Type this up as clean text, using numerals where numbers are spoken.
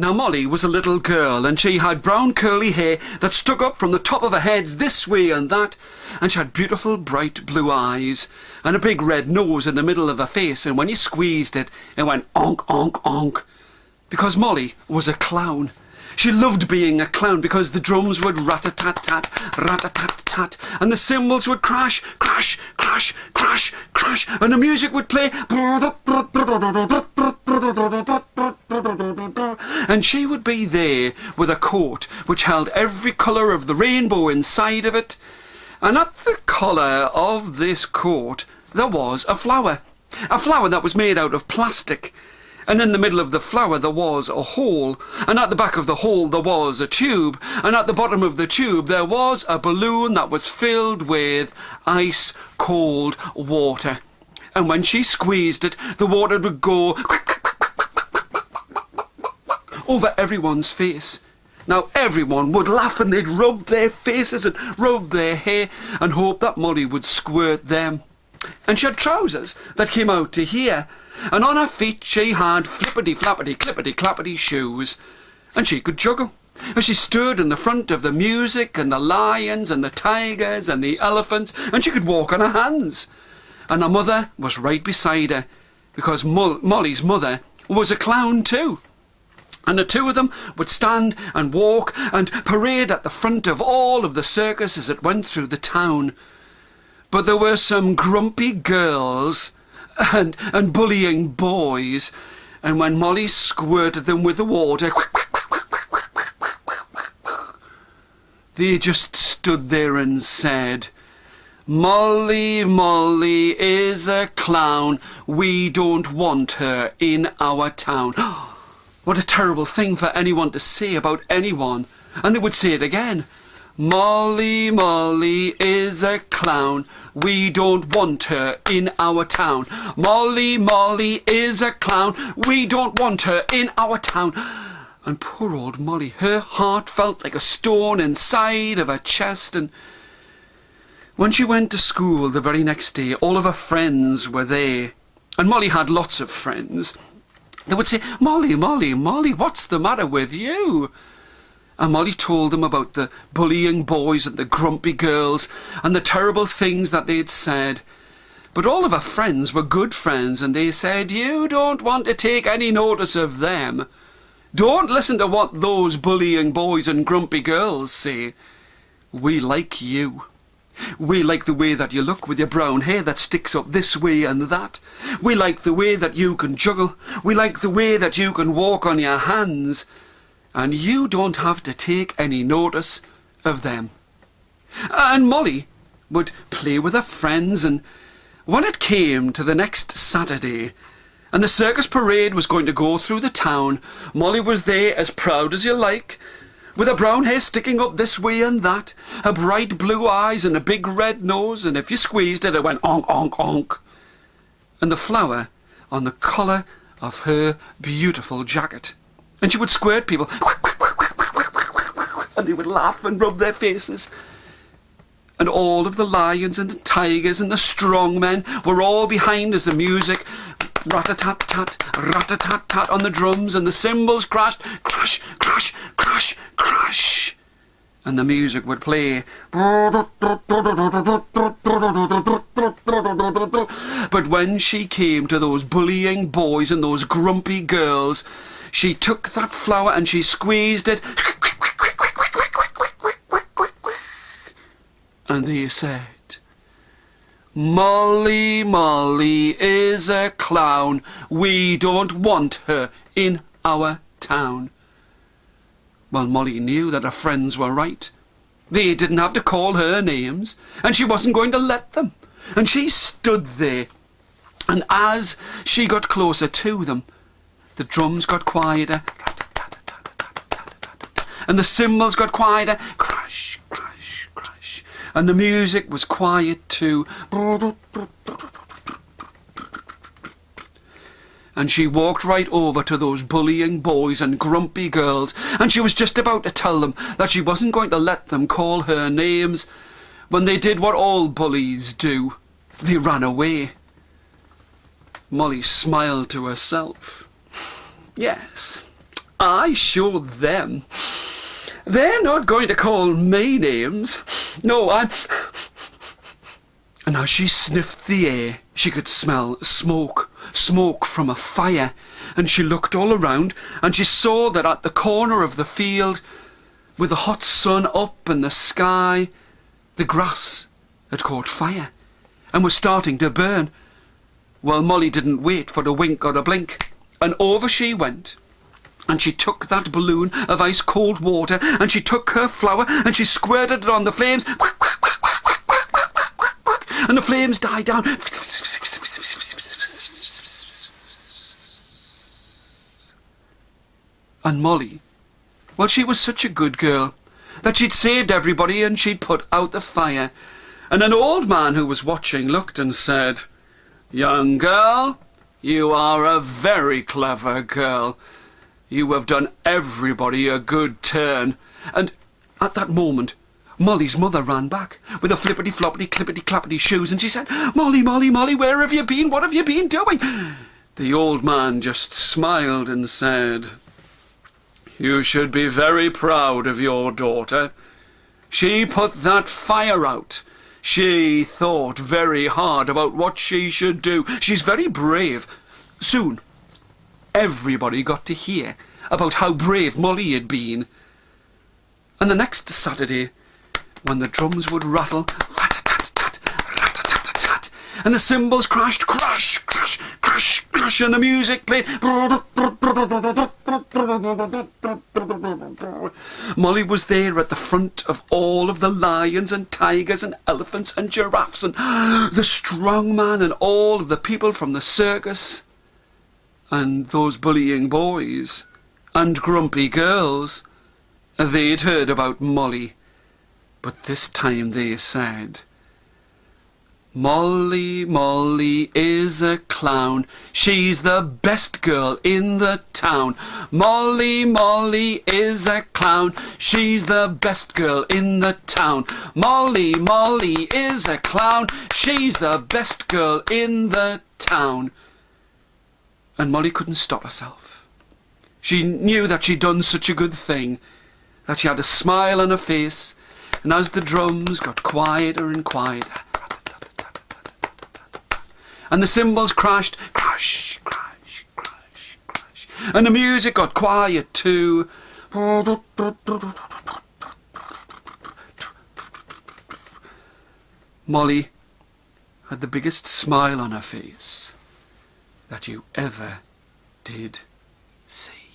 Now Molly was a little girl, and she had brown curly hair that stuck up from the top of her head this way and that, and she had beautiful bright blue eyes, and a big red nose in the middle of her face, and when you squeezed it, it went onk, onk, onk, because Molly was a clown. She loved being a clown because the drums would rat-a-tat-tat, and the cymbals would crash, crash, crash, crash, crash, and the music would play, and she would be there with a coat which held every colour of the rainbow inside of it, and at the collar of this coat there was a flower that was made out of plastic. And in the middle of the flower there was a hole, and at the back of the hole there was a tube, and at the bottom of the tube there was a balloon that was filled with ice cold water. And when she squeezed it, the water would go over everyone's face. Now everyone would laugh, and they'd rub their faces and rub their hair and hope that Molly would squirt them. And she had trousers that came out to here, and on her feet she had flippity-flappity, clippity-clappity shoes, and she could juggle. And she stood in the front of the music, and the lions and the tigers and the elephants, and she could walk on her hands. And her mother was right beside her, because Molly's mother was a clown too. And the two of them would stand and walk and parade at the front of all of the circus as it went through the town. But there were some grumpy girls and bullying boys, and when Molly squirted them with the water, they just stood there and said, "Molly, Molly is a clown. We don't want her in our town." What a terrible thing for anyone to say about anyone. And they would say it again. "Molly, Molly is a clown. We don't want her in our town. Molly, Molly is a clown. We don't want her in our town." And poor old Molly, her heart felt like a stone inside of her chest. And when she went to school the very next day, all of her friends were there. And Molly had lots of friends. They would say, "Molly, Molly, Molly, what's the matter with you?" And Molly told them about the bullying boys and the grumpy girls and the terrible things that they'd said. But all of her friends were good friends, and they said, "You don't want to take any notice of them. Don't listen to what those bullying boys and grumpy girls say. We like you. We like the way that you look with your brown hair that sticks up this way and that. We like the way that you can juggle. We like the way that you can walk on your hands. And you don't have to take any notice of them." And Molly would play with her friends, and when it came to the next Saturday, and the circus parade was going to go through the town, Molly was there as proud as you like, with her brown hair sticking up this way and that, her bright blue eyes and a big red nose, and if you squeezed it, it went onk, onk, onk. And the flower on the collar of her beautiful jacket. And she would squirt people, and they would laugh and rub their faces. And all of the lions and the tigers and the strong men were all behind as the music rat-a-tat-tat on the drums, and the cymbals crashed, crash, crash, crash, crash. And the music would play. But when she came to those bullying boys and those grumpy girls, she took that flower and she squeezed it, and they said, "Molly, Molly is a clown. We don't want her in our town." Well, Molly knew that her friends were right. They didn't have to call her names, and she wasn't going to let them. And she stood there, and as she got closer to them, the drums got quieter, and the cymbals got quieter, crash, crash, crash, and the music was quiet too. And she walked right over to those bullying boys and grumpy girls, and she was just about to tell them that she wasn't going to let them call her names, when they did what all bullies do. They ran away. Molly smiled to herself. Yes, I showed them. They're not going to call me names. No, I'm... And as she sniffed the air, she could smell smoke from a fire. And she looked all around, and she saw that at the corner of the field, with the hot sun up in the sky, the grass had caught fire and was starting to burn. Well, Molly didn't wait for a wink or a blink, and over she went. And she took that balloon of ice-cold water, and she took her flour, and she squirted it on the flames, and the flames died down. And Molly, well, she was such a good girl that she'd saved everybody and she'd put out the fire. And an old man who was watching looked and said, "Young girl, you are a very clever girl. You have done everybody a good turn." And at that moment, Molly's mother ran back with a flippity-floppity, clippity-clappity shoes, and she said, "Molly, Molly, Molly, where have you been? What have you been doing?" The old man just smiled and said, "You should be very proud of your daughter. She put that fire out. She thought very hard about what she should do. She's very brave." Soon, everybody got to hear about how brave Molly had been. And the next Saturday, when the drums would rattle, rat-a-tat-tat, rat-a-tat-tat, and the cymbals crashed, crash, crash, crash, crash, and the music played, Molly was there at the front of all of the lions and tigers and elephants and giraffes and the strong man and all of the people from the circus and those bullying boys and grumpy girls. They'd heard about Molly, but this time they said, "Molly, Molly is a clown. She's the best girl in the town. Molly, Molly is a clown. She's the best girl in the town. Molly, Molly is a clown. She's the best girl in the town." And Molly couldn't stop herself. She knew that she'd done such a good thing, that she had a smile on her face, and as the drums got quieter and quieter, and the cymbals crashed, crash, crash, crash, crash, and the music got quiet too, Molly had the biggest smile on her face that you ever did see.